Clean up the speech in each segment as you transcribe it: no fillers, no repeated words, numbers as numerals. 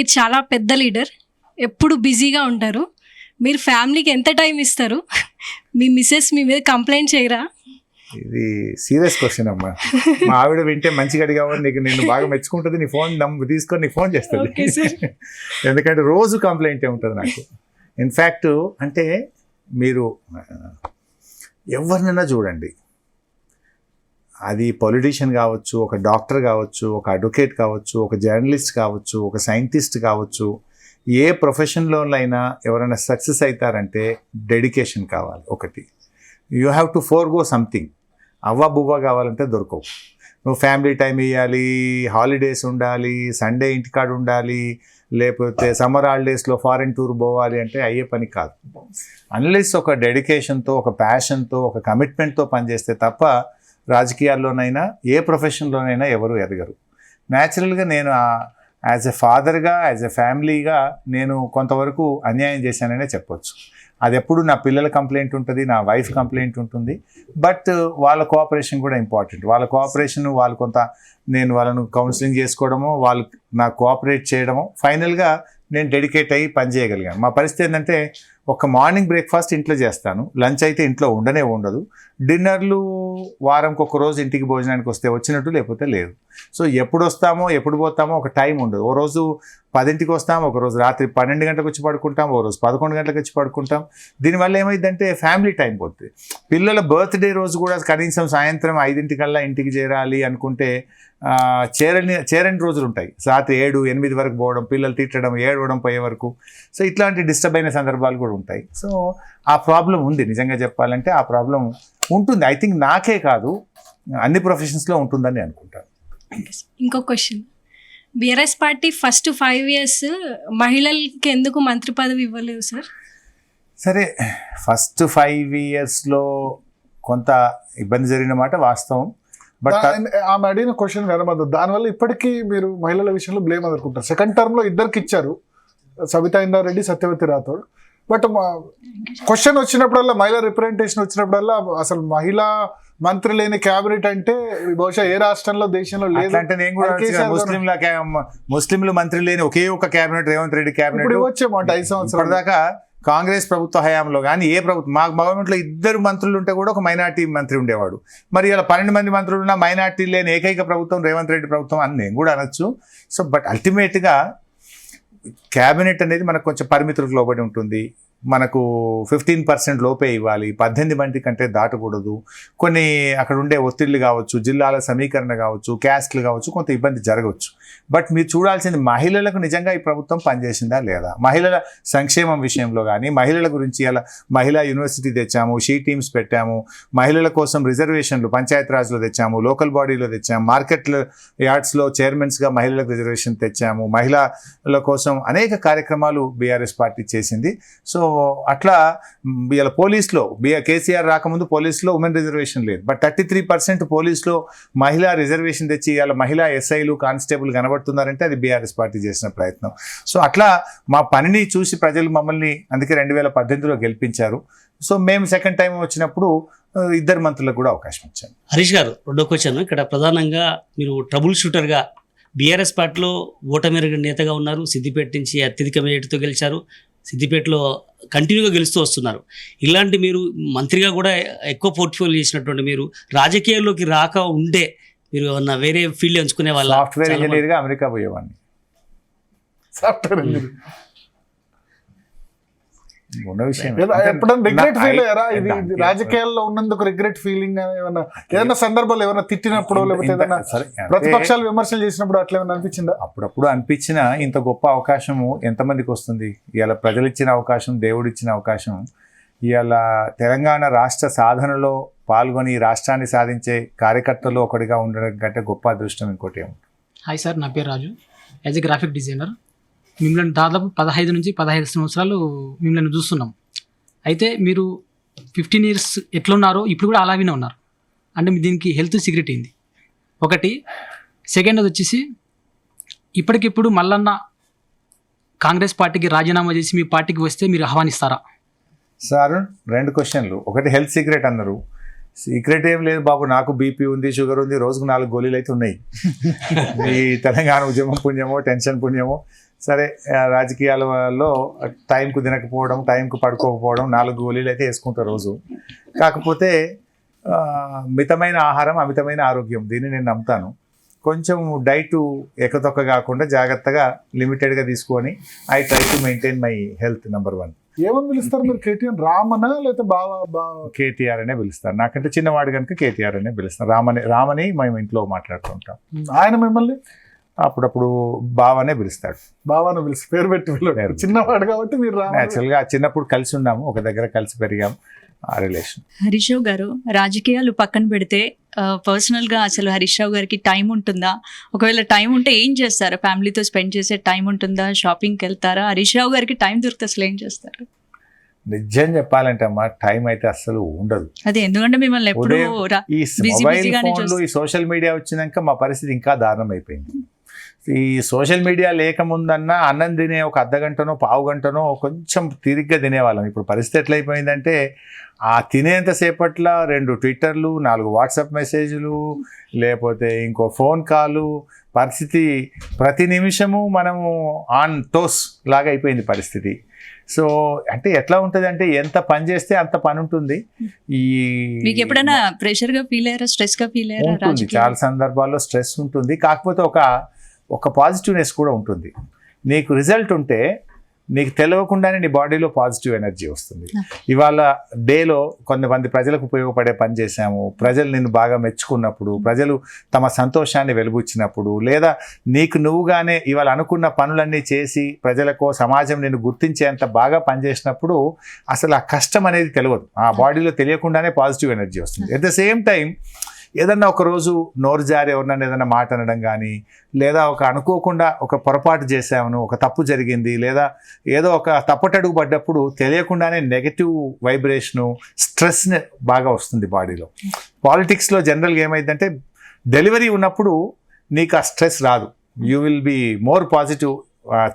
మీరు చాలా పెద్ద లీడర్, ఎప్పుడు బిజీగా ఉంటారు. మీరు ఫ్యామిలీకి ఎంత టైం ఇస్తారు? మీ మిస్సెస్ మీ మీద కంప్లైంట్ చేయరా? ఇది సీరియస్ క్వశ్చన్ అమ్మా. మా ఆవిడ వింటే మంచిగా అడిగామని నేను బాగా మెచ్చుకుంటుంది. నీ ఫోన్ తీసుకొని నీకు ఫోన్ చేస్తుంది. ఎందుకంటే రోజు కంప్లైంటే ఉంటుంది నాకు. ఇన్ఫ్యాక్ట్ అంటే మీరు ఎవరినైనా చూడండి, అది పొలిటీషియన్ కావచ్చు, ఒక డాక్టర్ కావచ్చు, ఒక అడ్వకేట్ కావచ్చు, ఒక జర్నలిస్ట్ కావచ్చు, ఒక సైంటిస్ట్ కావచ్చు, ఏ ప్రొఫెషన్లోనైనా ఎవరైనా సక్సెస్ అవుతారంటే డెడికేషన్ కావాలి. ఒకటి, you have to forgo something. అవ్వ బువ్వ కావాలంటే దొరకవు. నువ్వు ఫ్యామిలీ టైం ఇవ్వాలి, హాలిడేస్ ఉండాలి, సండే ఇంటికాడ ఉండాలి, లేకపోతే సమ్మర్ హాలిడేస్లో ఫారిన్ టూర్ పోవాలి అంటే అయ్యే పని కాదు. అన్లెస్ ఒక డెడికేషన్తో, ఒక ప్యాషన్తో, ఒక కమిట్మెంట్తో పనిచేస్తే తప్ప రాజకీయాల్లోనైనా ఏ ప్రొఫెషన్లోనైనా ఎవరు ఎదగరు. న్యాచురల్గా నేను యాజ్ ఎ ఫాదర్గా, యాజ్ ఎ ఫ్యామిలీగా నేను కొంతవరకు అన్యాయం చేశాననే చెప్పొచ్చు. అది ఎప్పుడు నా పిల్లల కంప్లైంట్ ఉంటుంది, నా వైఫ్ కంప్లైంట్ ఉంటుంది. బట్ వాళ్ళ కోఆపరేషన్ కూడా ఇంపార్టెంట్. వాళ్ళ కోఆపరేషన్, వాళ్ళు కొంత నేను వాళ్ళను కౌన్సిలింగ్ చేసుకోవడమో, వాళ్ళు నాకు కోఆపరేట్ చేయడమో, ఫైనల్గా నేను డెడికేట్ అయ్యి పని చేయగలిగాను. మా పరిస్థితి ఏంటంటే, ఒక మార్నింగ్ బ్రేక్ఫాస్ట్ ఇంట్లో చేస్తాను, లంచ్ అయితే ఇంట్లో ఉండదు, డిన్నర్లు వారంకి ఒక రోజు ఇంటికి భోజనానికి వస్తే వచ్చినట్టు, లేకపోతే లేదు. సో ఎప్పుడు వస్తామో ఎప్పుడు పోతామో ఒక టైం ఉండదు. ఓ రోజు 10ంటికి వస్తాం, ఒక రోజు రాత్రి 12 గంటలకు వచ్చి పడుకుంటాం, ఓ రోజు 11 గంటలకు వచ్చి పడుకుంటాం. దీనివల్ల ఏమైందంటే ఫ్యామిలీ టైం పోతుంది. పిల్లల బర్త్డే రోజు కూడా కనీసం సాయంత్రం 5ంటికల్లా ఇంటికి చేరాలి అనుకుంటే చేరని రోజులు ఉంటాయి. రాత్రి 7-8 వరకు పోవడం, పిల్లలు తిట్టడం, ఏడవడం పోయే వరకు. సో ఇట్లాంటి డిస్టర్బ్ అయిన సందర్భాలు కూడా ఉంటాయి. సో ఆ ప్రాబ్లం ఉంది. నిజంగా చెప్పాలంటే ఆ ప్రాబ్లం ఉంటుంది. ఐ థింక్ నాకే కాదు, అన్ని ప్రొఫెషన్స్లో ఉంటుందని అనుకుంటాను. ఇంకో question, BRS party first 5 years మహిళలకి ఎందుకు మంత్రి పదవి ఇవ్వలేదు సార్? సరే, ఫస్ట్ 5 yearsలో కొంత ఇబ్బంది జరిగిన మాట వాస్తవం. బట్ ఆమె అడిగిన క్వశ్చన్ కనబడదు. దానివల్ల ఇప్పటికీ మీరు మహిళల విషయంలో బ్లేమ్ అనుకుంటారు. సెకండ్ టర్మ్లో ఇద్దరికి ఇచ్చారు, సబితా ఇంద్రారెడ్డి, సత్యవతి రాథోడ్. బట్ క్వశ్చన్ వచ్చినప్పుడల్లా, మహిళా రిప్రజెంటేషన్ వచ్చినప్పుడల్లా అసలు మహిళా మంత్రి లేని క్యాబినెట్ అంటే బహుశా ఏ రాష్ట్రంలో, దేశంలో లేదు. అంటే నేను కూడా ముస్లింలు మంత్రి లేని ఒకే ఒక క్యాబినెట్ రేవంత్ రెడ్డి క్యాబినెట్ వచ్చేమాట 5 సంవత్సరాల దాకా కాంగ్రెస్ ప్రభుత్వ హయాంలో. కానీ ఏ ప్రభుత్వం, మా గవర్నమెంట్లో 2 మంత్రులు ఉంటే కూడా ఒక మైనార్టీ మంత్రి ఉండేవాడు. మరి ఇలా 12 మంది మంత్రులు ఉన్న మైనార్టీ లేని ఏకైక ప్రభుత్వం రేవంత్ రెడ్డి ప్రభుత్వం అని నేను కూడా అనొచ్చు. సో బట్ అల్టిమేట్గా క్యాబినెట్ అనేది మనకు కొంచెం పరిమితులకు లోబడి ఉంటుంది. మనకు 15% లోపే ఇవ్వాలి, 18 మంది కంటే దాటకూడదు. కొన్ని అక్కడ ఉండే ఒత్తిళ్లు కావచ్చు, జిల్లాల సమీకరణ కావచ్చు, క్యాస్ట్లు కావచ్చు, కొంత ఇబ్బంది జరగవచ్చు. బట్ మీరు చూడాల్సింది మహిళలకు నిజంగా ఈ ప్రభుత్వం పనిచేసిందా లేదా, మహిళల సంక్షేమం విషయంలో కానీ, మహిళల గురించి అలా మహిళా యూనివర్సిటీ తెచ్చాము, షీ టీమ్స్ పెట్టాము, మహిళల కోసం రిజర్వేషన్లు పంచాయతీరాజ్లో తెచ్చాము, లోకల్ బాడీలో తెచ్చాము, మార్కెట్ యార్డ్స్లో చైర్మన్స్గా మహిళలకు రిజర్వేషన్ తెచ్చాము, మహిళల కోసం అనేక కార్యక్రమాలు బీఆర్ఎస్ పార్టీ చేసింది. సో అట్లా ఇలా పోలీస్లో కేసీఆర్ రాకముందు పోలీస్లో ఉమెన్ రిజర్వేషన్ లేదు. బట్ 33% పోలీస్లో మహిళా రిజర్వేషన్ తెచ్చి ఇలా మహిళా ఎస్ఐలు, కానిస్టేబుల్ కనబడుతున్నారంటే అది బీఆర్ఎస్ పార్టీ చేసిన ప్రయత్నం. సో అట్లా మా పనిని చూసి ప్రజలు మమ్మల్ని అందుకే 2018లో గెలిపించారు. సో మేము సెకండ్ టైం వచ్చినప్పుడు 2 మంత్రులకు కూడా అవకాశం ఇచ్చాను. హరీష్ గారు, రెండో క్వశ్చన్. ఇక్కడ ప్రధానంగా మీరు ట్రబుల్ షూటర్గా బీఆర్ఎస్ పార్టీలో ఓటమి నేతగా ఉన్నారు. సిద్దిపేట నుంచి అత్యధిక మెజార్టీతో గెలిచారు. సిద్దిపేటలో కంటిన్యూగా గెలుస్తూ వస్తున్నారు. ఇలాంటి మీరు మంత్రిగా కూడా ఎక్కువ పోర్ట్ఫోలియో చేసినటువంటి మీరు రాజకీయాల్లోకి రాక ఉంటే మీరు ఏమన్నా వేరే ఫీల్డ్ ఎంచుకునే వాళ్ళ? సాఫ్ట్వేర్ ఇంజనీర్గా అమెరికా పోయేవాడిని. సాఫ్ట్వేర్ ఇంజనీర్ ఉన్న విషయం. ఎప్పుడన్నా రిగ్రెట్ ఫీల్ అయ్యారా? ఇది రాజకీయాల్లో ఉన్నందుకు రిగ్రెట్ ఫీలింగ్ ఏదైనా సందర్భాలు ఏమైనా తిట్టినప్పుడు, లేకపోతే ఏదైనా ప్రతిపక్షాలు విమర్శలు చేసినప్పుడు అట్లా ఏమైనా అనిపించిందా? అప్పుడప్పుడు అనిపించినా ఇంత గొప్ప అవకాశము ఎంతమందికి వస్తుంది? ఇవాళ ప్రజలు ఇచ్చిన అవకాశం, దేవుడిచ్చిన అవకాశం. ఇవాళ తెలంగాణ రాష్ట్ర సాధనలో పాల్గొని రాష్ట్రాన్ని సాధించే కార్యకర్తలు ఒకటిగా ఉండడం కంటే గొప్ప అదృష్టం ఇంకోటి ఏముంటుంది? హాయ్ సార్, నా పేరు రాజు. యాజ్ ఎ గ్రాఫిక్ డిజైనర్ మిమ్మల్ని దాదాపు 15 నుంచి 15 సంవత్సరాలు మిమ్మల్ని చూస్తున్నాం. అయితే మీరు 15 years ఎట్లున్నారో ఇప్పుడు కూడా అలాగే ఉన్నారు. అంటే దీనికి హెల్త్ సీక్రెట్ ఏంది? ఒకటి. సెకండ్ వచ్చేసి, ఇప్పటికిప్పుడు మల్లన్న కాంగ్రెస్ పార్టీకి రాజీనామా చేసి మీ పార్టీకి వస్తే మీరు ఆహ్వానిస్తారా? సార్, 2 క్వశ్చన్లు. ఒకటి హెల్త్ సీక్రెట్ అన్నారు. సీక్రెట్ ఏం లేదు బాబు, నాకు బీపీ ఉంది, షుగర్ ఉంది, రోజుకు 4 గోళీలు అయితే ఉన్నాయి. ఈ తెలంగాణ ఉద్యమం పుణ్యమో, టెన్షన్ పుణ్యమో. సరే రాజకీయాలలో టైంకు తినకపోవడం, టైంకు పడుకోకపోవడం, 4 గోళీలు అయితే వేసుకుంటారు రోజు. కాకపోతే మితమైన ఆహారం అమితమైన ఆరోగ్యం, దీన్ని నేను నమ్ముతాను. కొంచెం డైట్ ఎక్కతొక్క కాకుండా జాగ్రత్తగా లిమిటెడ్గా తీసుకొని I try to maintain my health. Number 1. ఏమని పిలుస్తారు మీరు? కేటీఆర్ రామనా లేకపోతే బావా? కేటీఆర్ అనే పిలుస్తారు. నాకంటే చిన్నవాడు కనుక కేటీఆర్ అనే పిలుస్తారు. రామని మేము ఇంట్లో మాట్లాడుతుంటాం. ఆయన మిమ్మల్ని అప్పుడప్పుడు బావనే పిలుస్తాడు. బావాను పిలిచి పేరు పెట్టి పిలవడు. చిన్నవాడు కాబట్టి మీరు యాక్చువల్గా చిన్నప్పుడు కలిసి ఉన్నాము, ఒక దగ్గర కలిసి పెరిగాము, ఆ రిలేషన్. హరీష్ రావు గారు, రాజకీయాలు పక్కన పెడితే పర్సనల్గా అసలు హరీష్ రావు గారికి టైం ఉంటుందా? ఒకవేళ టైం ఉంటే ఏం చేస్తారు? ఫ్యామిలీతో స్పెండ్ చేసే టైం ఉంటుందా? షాపింగ్కి వెళ్తారా? హరీష్ రావు గారికి టైం దొరికితే అసలు ఏం చేస్తారు? నిజం చెప్పాలంటే అమ్మా, టైం అయితే అస్సలు ఉండదు. అదే, ఎందుకంటే మిమ్మల్ని ఎప్పుడు ఈ మొబైల్ ఫోన్లు, ఈ సోషల్ మీడియా వచ్చినాక మా పరిస్థితి ఇంకా దారుణం అయిపోయింది. ఈ సోషల్ మీడియా లేకముందన్నా అన్నం తినే ఒక అర్ధగంటనో పావు గంటనో కొంచెం తిరిగ్గా తినేవాళ్ళం. ఇప్పుడు పరిస్థితి ఎట్లయిపోయిందంటే ఆ తినేంతసేపట్లో 2 ట్విట్టర్లు, 4 వాట్సాప్ మెసేజ్లు, లేకపోతే ఇంకో ఫోన్ కాలు, పరిస్థితి ప్రతి నిమిషము మనము ఆన్ టోస్ లాగా అయిపోయింది పరిస్థితి. సో అంటే ఎట్లా ఉంటుంది అంటే ఎంత పని చేస్తే అంత పని ఉంటుంది. ఈ మీకు ఎప్పుడైనా ప్రెషర్గా ఫీల్ అయ్యారా? స్ట్రెస్గా ఫీల్ అయ్యారా? ఉంటుంది, చాలా సందర్భాల్లో స్ట్రెస్ ఉంటుంది. కాకపోతే ఒక పాజిటివ్నెస్ కూడా ఉంటుంది. నీకు రిజల్ట్ ఉంటే నీకు తెలియకుండానే నీ బాడీలో పాజిటివ్ ఎనర్జీ వస్తుంది. ఇవాళ డేలో కొంతమంది ప్రజలకు ఉపయోగపడే పని చేశాము, ప్రజలు నిన్ను బాగా మెచ్చుకున్నప్పుడు, ప్రజలు తమ సంతోషాన్ని వెలుబుచ్చినప్పుడు, లేదా నీకు నువ్వుగానే ఇవాళ అనుకున్న పనులన్నీ చేసి ప్రజలకు, సమాజం నిన్ను గుర్తించేంత బాగా పనిచేసినప్పుడు అసలు ఆ కష్టం అనేది తెలియదు. ఆ బాడీలో తెలియకుండానే పాజిటివ్ ఎనర్జీ వస్తుంది. ఎట్ ద సేమ్ టైం ఏదన్నా ఒకరోజు నోరు జారి ఎవరినైనా ఏదైనా మాట అనడం కానీ, లేదా అనుకోకుండా ఒక పొరపాటు చేసామను, ఒక తప్పు జరిగింది, లేదా ఏదో ఒక తప్పటడుగు పడ్డప్పుడు తెలియకుండానే నెగటివ్ వైబ్రేషను, స్ట్రెస్ బాగా వస్తుంది బాడీలో. పాలిటిక్స్లో జనరల్గా ఏమైందంటే డెలివరీ ఉన్నప్పుడు నీకు ఆ స్ట్రెస్ రాదు, you will be more positive.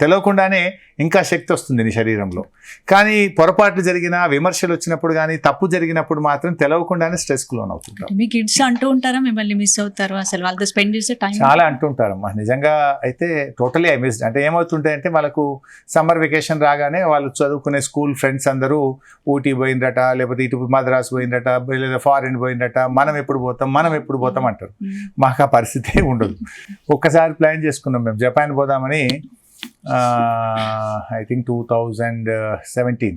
తెలియకుండానే ఇంకా శక్తి వస్తుంది నీ శరీరంలో. కానీ పొరపాట్లు జరిగినా, విమర్శలు వచ్చినప్పుడు కానీ, తప్పు జరిగినప్పుడు మాత్రం తెలియకుండానే స్ట్రెస్కు లోన్ అవుతుంటాం. మీ కిడ్స్ అంటూ ఉంటారా మిమ్మల్ని మిస్ అవుతారు? అసలు వాళ్ళతో స్పెండ్ చేసే టైం చాలా అంటుంటారమ్మా. నిజంగా అయితే టోటలీ ఐ మిస్డ్. అంటే ఏమవుతుంటాయంటే వాళ్ళకు సమ్మర్ వెకేషన్ రాగానే వాళ్ళు చదువుకునే స్కూల్ ఫ్రెండ్స్ అందరూ ఊటీ పోయిందట, లేకపోతే ఇటు మద్రాసు పోయిందట, లేదా ఫారిన్ పోయిందట, మనం ఎప్పుడు పోతాం అంటారు. మాకు ఆ పరిస్థితి ఉండదు. ఒక్కసారి ప్లాన్ చేసుకున్నాం మేము, జపాన్ పోదామని. ఐ థింక్ 2017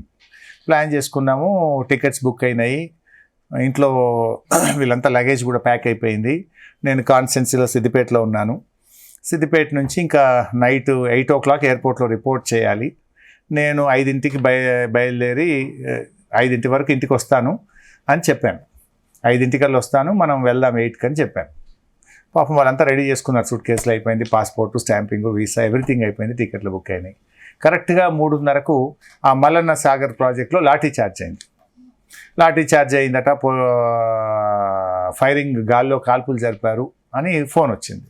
ప్లాన్ చేసుకున్నాము. టికెట్స్ బుక్ అయినాయి, ఇంట్లో వీళ్ళంతా లగేజ్ కూడా ప్యాక్ అయిపోయింది. నేను కాన్స్టెన్సీలో సిద్దిపేటలో ఉన్నాను. సిద్దిపేట నుంచి ఇంకా నైట్ 8 o'clock ఎయిర్పోర్ట్లో రిపోర్ట్ చేయాలి. నేను 5ంటికి బయలుదేరి 5 వరకు ఇంటికి వస్తాను అని చెప్పాను. 5 వస్తాను, మనం వెళ్దాం 8కి అని చెప్పాను. పాపం వాళ్ళంతా రెడీ చేసుకున్నారు, సూట్ కేసులు అయిపోయింది, పాస్పోర్టు, స్టాంపింగు, వీసా, ఎవ్రీథింగ్ అయిపోయింది, టికెట్లు బుక్ అయినాయి. కరెక్ట్గా 3:30కు ఆ మల్లన్న సాగర్ ప్రాజెక్ట్లో లాఠీ చార్జ్ అయిందట, ఫైరింగ్, గాల్లో కాల్పులు జరిపారు అని ఫోన్ వచ్చింది.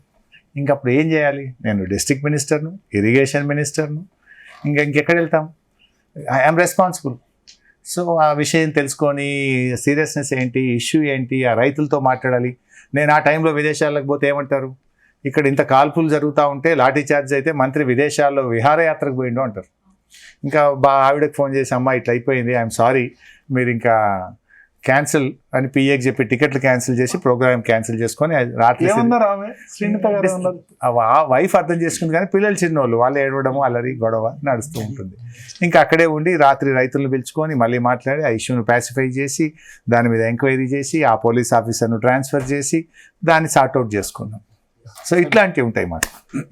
ఇంకప్పుడు ఏం చేయాలి? నేను డిస్ట్రిక్ట్ మినిస్టర్ను, ఇరిగేషన్ మినిస్టర్ను, ఇంకెక్కడ వెళ్తాం? I'm responsible. సో ఆ విషయం తెలుసుకొని సీరియస్నెస్ ఏంటి, ఇష్యూ ఏంటి, ఆ రైతులతో మాట్లాడాలి. నేను ఆ టైంలో విదేశాలకు పోతే ఏమంటారు? ఇక్కడ ఇంత కాల్పులు జరుగుతూ ఉంటే లాఠీ చార్జ్ అయితే మంత్రి విదేశాల్లో విహారయాత్రకు పోయిండు అంటారు. ఇంకా ఆవిడకి ఫోన్ చేసి, అమ్మా ఇట్లా అయిపోయింది, ఐఎమ్ సారీ, మీరు ఇంకా క్యాన్సిల్ అని పిఏకి చెప్పి టికెట్లు క్యాన్సిల్ చేసి ప్రోగ్రామ్ క్యాన్సిల్ చేసుకొని రాత్రి వైఫ్ అర్థం చేసుకుంది. కానీ పిల్లలు చిన్నోళ్ళు, వాళ్ళు ఏడవడము, అల్లరి, గొడవ నడుస్తూ ఉంటుంది. ఇంకా అక్కడే ఉండి రాత్రి రైతులను పిలుచుకొని మళ్ళీ మాట్లాడి ఆ ఇష్యూను ప్యాసిఫై చేసి దాని మీద ఎంక్వైరీ చేసి ఆ పోలీస్ ఆఫీసర్ను ట్రాన్స్ఫర్ చేసి దాన్ని సార్ట్అవుట్ చేసుకున్నాం. సో ఇట్లాంటివి ఉంటాయి మాకు.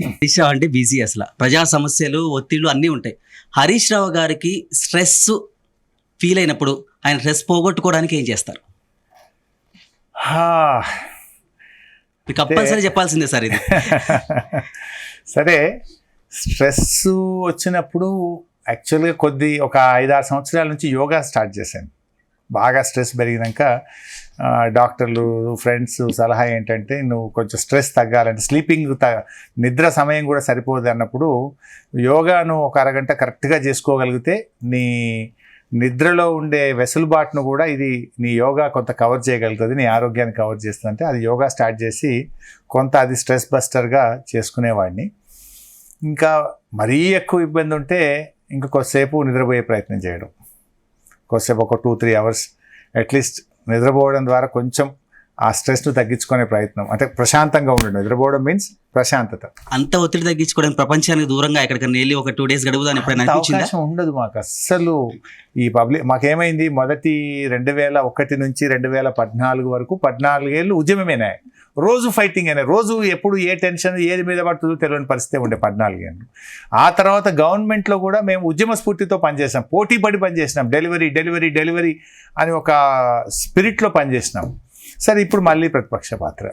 హరీష్ రావు అంటే బిజీ, అసలు ప్రజా సమస్యలు, ఒత్తిళ్లు అన్నీ ఉంటాయి. హరీష్ రావు గారికి స్ట్రెస్ ఫీల్ అయినప్పుడు ఆయన స్ట్రెస్ పోగొట్టుకోవడానికి ఏం చేస్తారు? మీకు కంపల్సరీ చెప్పాల్సిందే సార్ ఇది. సరే, స్ట్రెస్ వచ్చినప్పుడు యాక్చువల్గా ఒక 5-6 సంవత్సరాల నుంచి యోగా స్టార్ట్ చేశాను. బాగా స్ట్రెస్ పెరిగినాక డాక్టర్లు, ఫ్రెండ్స్ సలహా ఏంటంటే, నువ్వు కొంచెం స్ట్రెస్ తగ్గాలంటే నిద్ర సమయం కూడా సరిపోదు అన్నప్పుడు యోగాను ఒక అరగంట కరెక్ట్గా చేసుకోగలిగితే నీ నిద్రలో ఉండే వెసులుబాటును కూడా ఇది నీ యోగా కొంత కవర్ చేయగలుగుతుంది, నీ ఆరోగ్యాన్ని కవర్ చేస్తుందంటే అది యోగా స్టార్ట్ చేసి కొంత అది స్ట్రెస్ బస్టర్గా చేసుకునేవాడిని. ఇంకా మరీ ఎక్కువ ఇబ్బంది ఉంటే ఇంకా కొద్దిసేపు నిద్రపోయే ప్రయత్నం చేయడం, కొద్దిసేపు ఒక 2-3 అవర్స్ అట్లీస్ట్ నిద్రపోవడం ద్వారా కొంచెం ఆ స్ట్రెస్ను తగ్గించుకునే ప్రయత్నం, అంటే ప్రశాంతంగా ఉండడం. నిద్రపోవడం మీన్స్ ప్రశాంతత. అంత ఒత్తిడి తగ్గించుకోవడానికి ప్రపంచానికి దూరంగా ఎక్కడికైనా వెళ్ళి ఒక 2 days గడుపుదాని ఎప్పుడైనా అంత అనిపించిందా? అవకాశం ఉండదు మాకు అస్సలు. ఈ మాకేమైంది, మొదటి 2001 నుంచి 2014 వరకు 14 ఏళ్ళు ఉద్యమమేనా, రోజు ఫైటింగ్ అయినా, రోజు ఎప్పుడు ఏ టెన్షన్ ఏది మీద పడుతుందో తెలియని పరిస్థితి ఉండే 14 ఏళ్ళు. ఆ తర్వాత గవర్నమెంట్లో కూడా మేము ఉద్యమ స్ఫూర్తితో పనిచేసాం, పోటీ పడి పనిచేసినాం, డెలివరీ అని ఒక స్పిరిట్లో పనిచేసినాం. సరే ఇప్పుడు మళ్ళీ ప్రతిపక్ష పాత్ర.